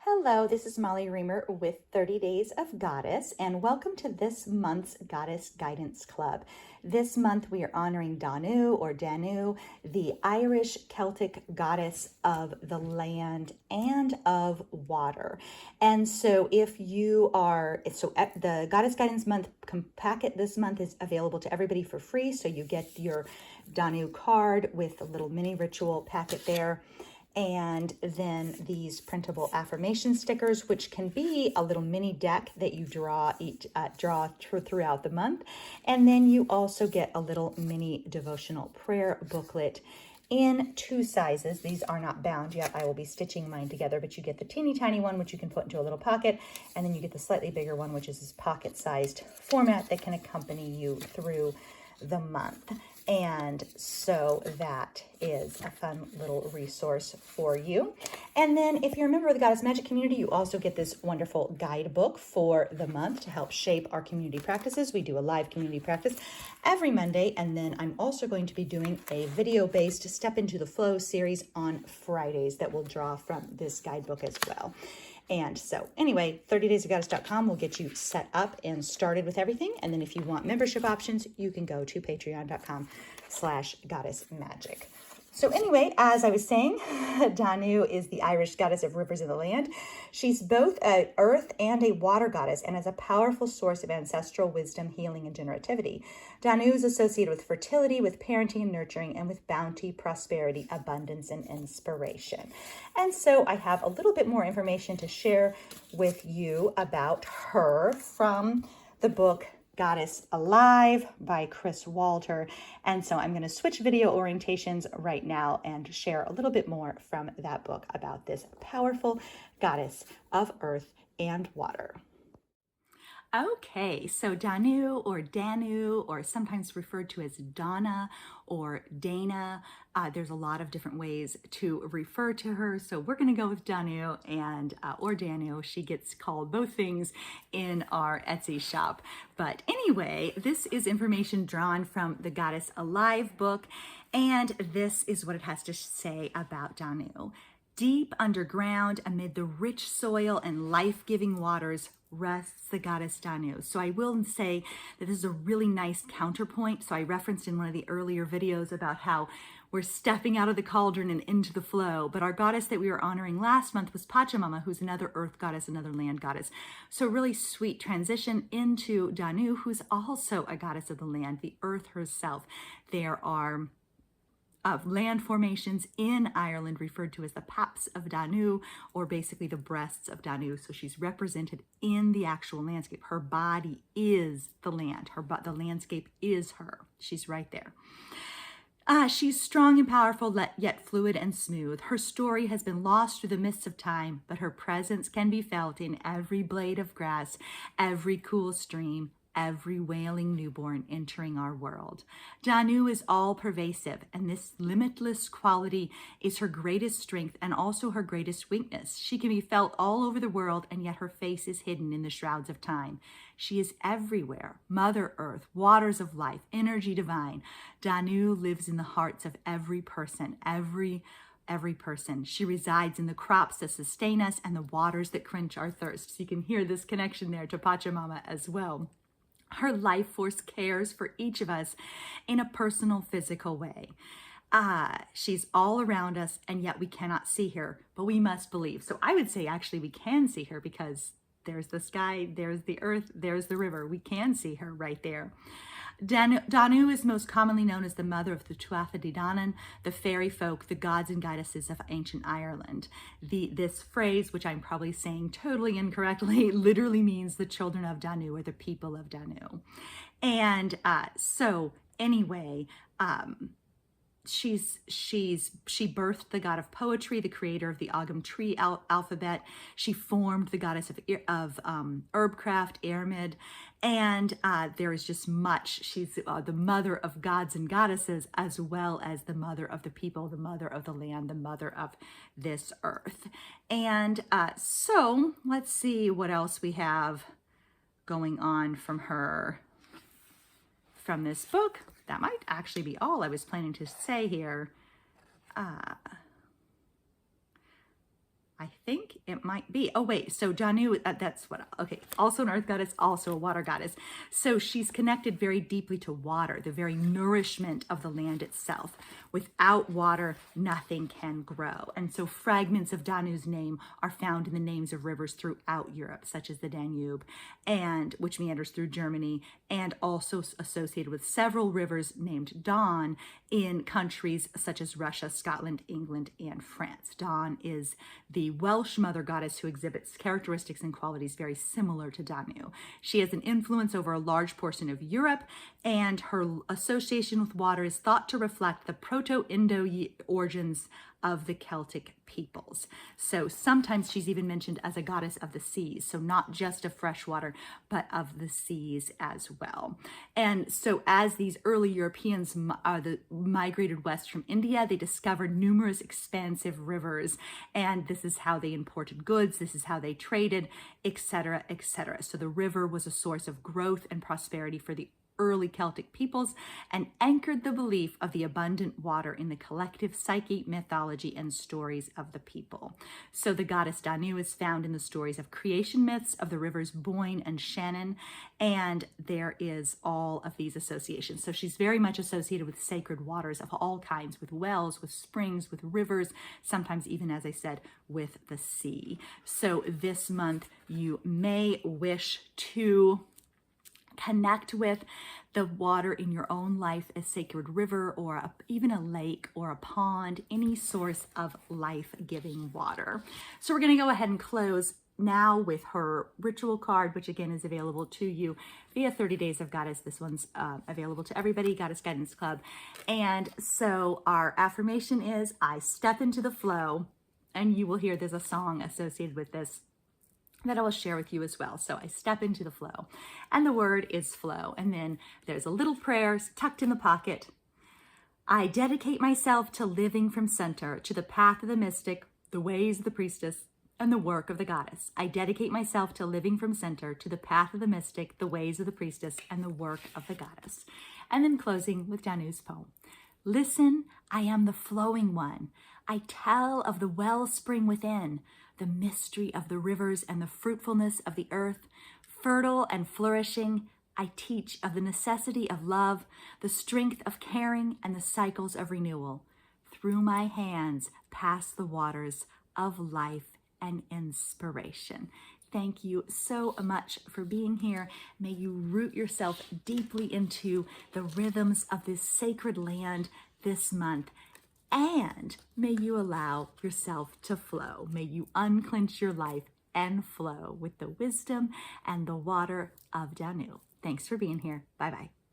Hello, this is Molly Reamer with 30 Days of Goddess, and welcome to this month's Goddess Guidance Club. This month we are honoring Danu or Danu, the Irish Celtic goddess of the land and of water. And so the Goddess Guidance Month packet this month is available to everybody for free. So you get your Danu card with a little mini ritual packet there. And then these printable affirmation stickers, which can be a little mini deck that you draw throughout the month. And then you also get a little mini devotional prayer booklet in 2 sizes. These are not bound yet. I will be stitching mine together, but you get the teeny tiny one, which you can put into a little pocket. And then you get the slightly bigger one, which is this pocket-sized format that can accompany you through the month. And so that is a fun little resource for you. And then if you're a member of the Goddess Magic community, you also get this wonderful guidebook for the month to help shape our community practices. We do a live community practice every Monday. And then I'm also going to be doing a video-based Step Into the Flow series on Fridays that will draw from this guidebook as well. And so anyway, 30daysofgoddess.com will get you set up and started with everything. And then if you want membership options, you can go to patreon.com/goddessmagic. So anyway, as I was saying, Danu is the Irish goddess of rivers in the land. She's both an earth and a water goddess and is a powerful source of ancestral wisdom, healing, and generativity. Danu is associated with fertility, with parenting and nurturing, and with bounty, prosperity, abundance, and inspiration. And so I have a little bit more information to share with you about her from the book Goddess Alive by Kris Waldherr. And so I'm going to switch video orientations right now and share a little bit more from that book about this powerful goddess of earth and water. Okay, so Danu or sometimes referred to as Donna or Dana. There's a lot of different ways to refer to her. So we're going to go with Danu or Danu. She gets called both things in our Etsy shop. But anyway, this is information drawn from the Goddess Alive book. And this is what it has to say about Danu. Deep underground, amid the rich soil and life-giving waters, rests the goddess Danu. So I will say that this is a really nice counterpoint. So I referenced in one of the earlier videos about how we're stepping out of the cauldron and into the flow. But our goddess that we were honoring last month was Pachamama, who's another earth goddess, another land goddess. So really sweet transition into Danu, who's also a goddess of the land, the earth herself. There are land formations in Ireland referred to as the paps of Danu, or basically the breasts of Danu. So she's represented in the actual landscape. Her body is the land. The landscape is her. She's right there. She's strong and powerful, yet fluid and smooth. Her story has been lost through the mists of time, but her presence can be felt in every blade of grass, every cool stream, every wailing newborn entering our world. Danu is all pervasive, and this limitless quality is her greatest strength and also her greatest weakness. She can be felt all over the world, and yet her face is hidden in the shrouds of time. She is everywhere. Mother Earth, waters of life, energy divine. Danu lives in the hearts of every person, every person. She resides in the crops that sustain us and the waters that quench our thirst. So you can hear this connection there to Pachamama as well. Her life force cares for each of us in a personal, physical way. She's all around us, and yet we cannot see her, but we must believe. So I would say actually we can see her, because there's the sky, there's the earth, there's the river. We can see her right there. Danu is most commonly known as the mother of the Tuatha De Danann, the fairy folk, the gods and goddesses of ancient Ireland. This phrase, which I'm probably saying totally incorrectly, literally means the children of Danu, or the people of Danu. And so anyway, she birthed the god of poetry, the creator of the Ogham tree alphabet. She formed the goddess of herbcraft, Eirmid, and there is just much. She's the mother of gods and goddesses, as well as the mother of the people, the mother of the land, the mother of this earth. And so let's see what else we have going on from her, from this book. That might actually be all I was planning to say here. I think it might be. Oh, wait. So Danu, that's what, okay. Also an earth goddess, also a water goddess. So she's connected very deeply to water, the very nourishment of the land itself. Without water, nothing can grow. And so fragments of Danu's name are found in the names of rivers throughout Europe, such as the Danube, and which meanders through Germany, and also associated with several rivers named Don in countries such as Russia, Scotland, England, and France. Don is the Welsh mother goddess who exhibits characteristics and qualities very similar to Danu. She has an influence over a large portion of Europe, and her association with water is thought to reflect the Proto-Indo origins of the Celtic peoples. So sometimes she's even mentioned as a goddess of the seas. So not just of fresh water, but of the seas as well. And so as these early Europeans migrated west from India, they discovered numerous expansive rivers. And this is how they imported goods. This is how they traded, etc., etc. So the river was a source of growth and prosperity for the early Celtic peoples and anchored the belief of the abundant water in the collective psyche, mythology, and stories of the people. So the goddess Danu is found in the stories of creation myths of the rivers Boyne and Shannon, and there is all of these associations. So she's very much associated with sacred waters of all kinds, with wells, with springs, with rivers, sometimes even, as I said, with the sea. So this month you may wish to connect with the water in your own life, a sacred river or even a lake or a pond, any source of life-giving water. So we're going to go ahead and close now with her ritual card, which again is available to you via 30 Days of Goddess. This one's available to everybody, Goddess Guidance Club. And so our affirmation is, I step into the flow, and you will hear there's a song associated with this that I will share with you as well. So I step into the flow, and the word is flow. And then there's a little prayer tucked in the pocket. I dedicate myself to living from center, to the path of the mystic, the ways of the priestess, and the work of the goddess. I dedicate myself to living from center, to the path of the mystic, the ways of the priestess, and the work of the goddess. And then closing with Danu's poem. Listen, I am the flowing one. I tell of the wellspring within, the mystery of the rivers and the fruitfulness of the earth. Fertile and flourishing, I teach of the necessity of love, the strength of caring, and the cycles of renewal. Through my hands pass the waters of life and inspiration. Thank you so much for being here. May you root yourself deeply into the rhythms of this sacred land this month. And may you allow yourself to flow. May you unclench your life and flow with the wisdom and the water of Danu. Thanks for being here. Bye-bye.